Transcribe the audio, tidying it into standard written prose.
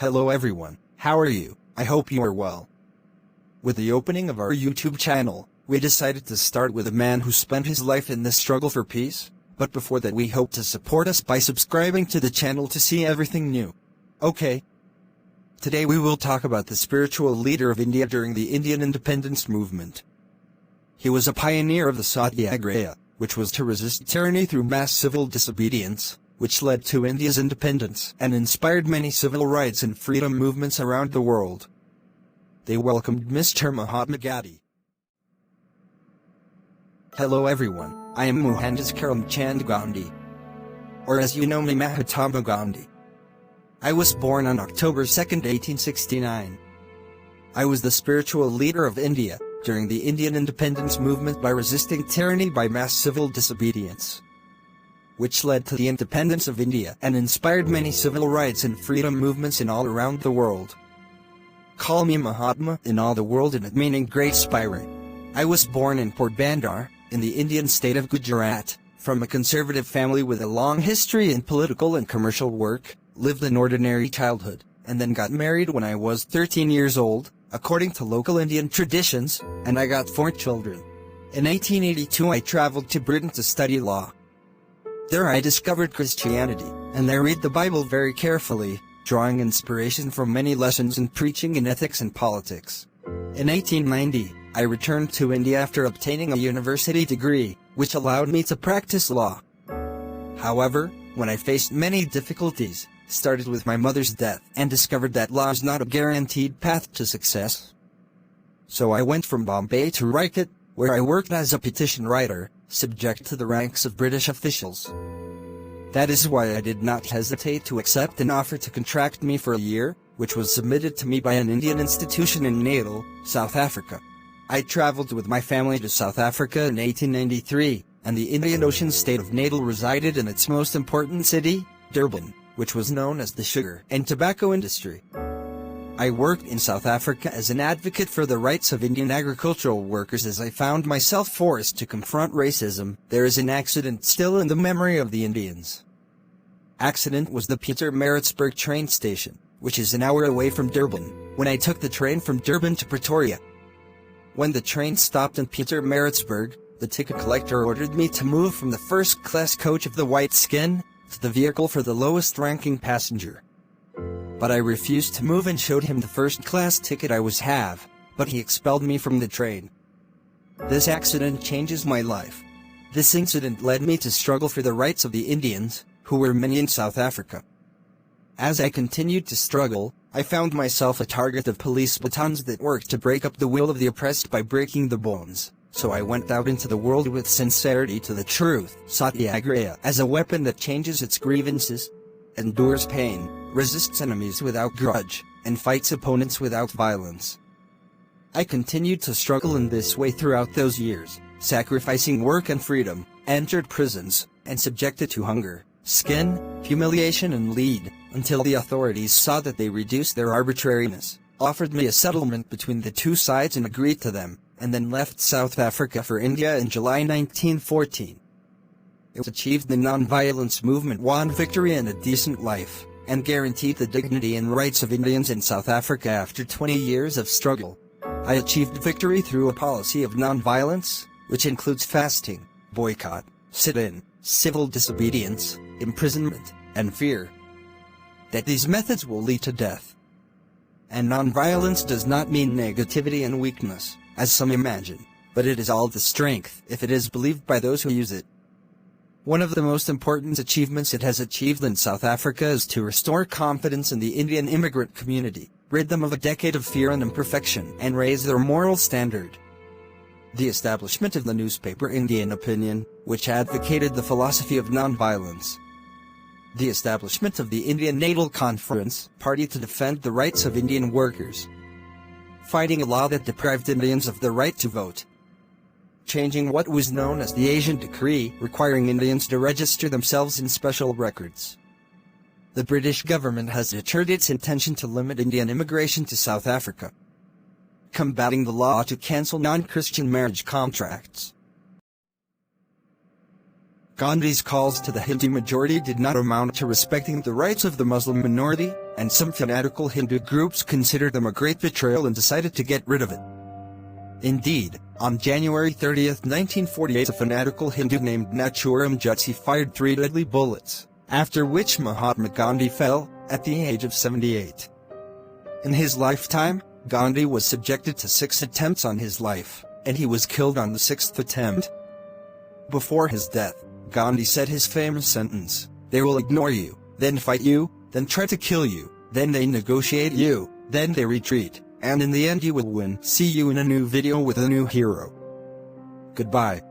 Hello everyone, how are you? I hope you are well. With the opening of our YouTube channel, we decided to start with a man who spent his life in the struggle for peace, but before that we hope to support us by subscribing to the channel to see everything new. Okay. Today we will talk about the spiritual leader of India during the Indian independence movement. He was a pioneer of the Satyagraha, which was to resist tyranny through mass civil disobedience, which led to India's independence and inspired many civil rights and freedom movements around the world. They welcomed Mr. Mahatma Gandhi. Hello everyone, I am Mohandas Gandhi, or as you know me, Mahatma Gandhi. I was born on October 2, 1869. I was the spiritual leader of India during the Indian independence movement by resisting tyranny by mass civil disobedience, which led to the independence of India and inspired many civil rights and freedom movements in all around the world. Call me Mahatma in all the world, and it meaning great spirit. I was born in Porbandar, in the Indian state of Gujarat, from a conservative family with a long history in political and commercial work, lived an ordinary childhood, and then got married when I was 13 years old, according to local Indian traditions, and I got 4 children. In 1882 I traveled to Britain to study law. There I discovered Christianity, and I read the Bible very carefully, drawing inspiration from many lessons in preaching and ethics and politics. In 1890, I returned to India after obtaining a university degree, which allowed me to practice law. However, when I faced many difficulties, started with my mother's death, and discovered that law is not a guaranteed path to success. So I went from Bombay to Rajkot, where I worked as a petition writer, subject to the ranks of British officials. That is why I did not hesitate to accept an offer to contract me for a year, which was submitted to me by an Indian institution in Natal, South Africa. I traveled with my family to South Africa in 1893, and the Indian Ocean state of Natal resided in its most important city, Durban, which was known as the sugar and tobacco industry. I worked in South Africa as an advocate for the rights of Indian agricultural workers as I found myself forced to confront racism. There is an accident still in the memory of the Indians. Accident was the Pietermaritzburg train station, which is an hour away from Durban, when I took the train from Durban to Pretoria. When the train stopped in Pietermaritzburg, the ticket collector ordered me to move from the first-class coach of the white skin to the vehicle for the lowest-ranking passenger. But I refused to move and showed him the first-class ticket I was have, but he expelled me from the train. This accident changes my life. This incident led me to struggle for the rights of the Indians, who were many in South Africa. As I continued to struggle, I found myself a target of police batons that worked to break up the will of the oppressed by breaking the bones. So I went out into the world with sincerity to the truth, Satyagraha, as a weapon that changes its grievances, endures pain, resists enemies without grudge, and fights opponents without violence. I continued to struggle in this way throughout those years, sacrificing work and freedom, entered prisons, and subjected to hunger, skin, humiliation and lead, until the authorities saw that they reduced their arbitrariness, offered me a settlement between the two sides and agreed to them, and then left South Africa for India in July 1914. It achieved the non-violence movement won victory and a decent life, and guaranteed the dignity and rights of Indians in South Africa after 20 years of struggle. I achieved victory through a policy of non-violence, which includes fasting, boycott, sit-in, civil disobedience, imprisonment, and fear. That these methods will lead to death. And non-violence does not mean negativity and weakness, as some imagine, but it is all the strength if it is believed by those who use it. One of the most important achievements it has achieved in South Africa is to restore confidence in the Indian immigrant community, rid them of a decade of fear and imperfection, and raise their moral standard. The establishment of the newspaper Indian Opinion, which advocated the philosophy of non-violence. The establishment of the Indian Natal Conference, party to defend the rights of Indian workers. Fighting a law that deprived Indians of the right to vote. Changing what was known as the Asian Decree, requiring Indians to register themselves in special records. The British government has deterred its intention to limit Indian immigration to South Africa. Combating the law to cancel non-Christian marriage contracts. Gandhi's calls to the Hindu majority did not amount to respecting the rights of the Muslim minority, and some fanatical Hindu groups considered them a great betrayal and decided to get rid of it. Indeed, on January 30, 1948, a fanatical Hindu named Nathuram Jutsi fired 3 deadly bullets, after which Mahatma Gandhi fell, at the age of 78. In his lifetime, Gandhi was subjected to 6 attempts on his life, and he was killed on the 6th attempt. Before his death, Gandhi said his famous sentence, "They will ignore you, then fight you, then try to kill you, then they negotiate you, then they retreat, and in the end you will win." See you in a new video with a new hero. Goodbye.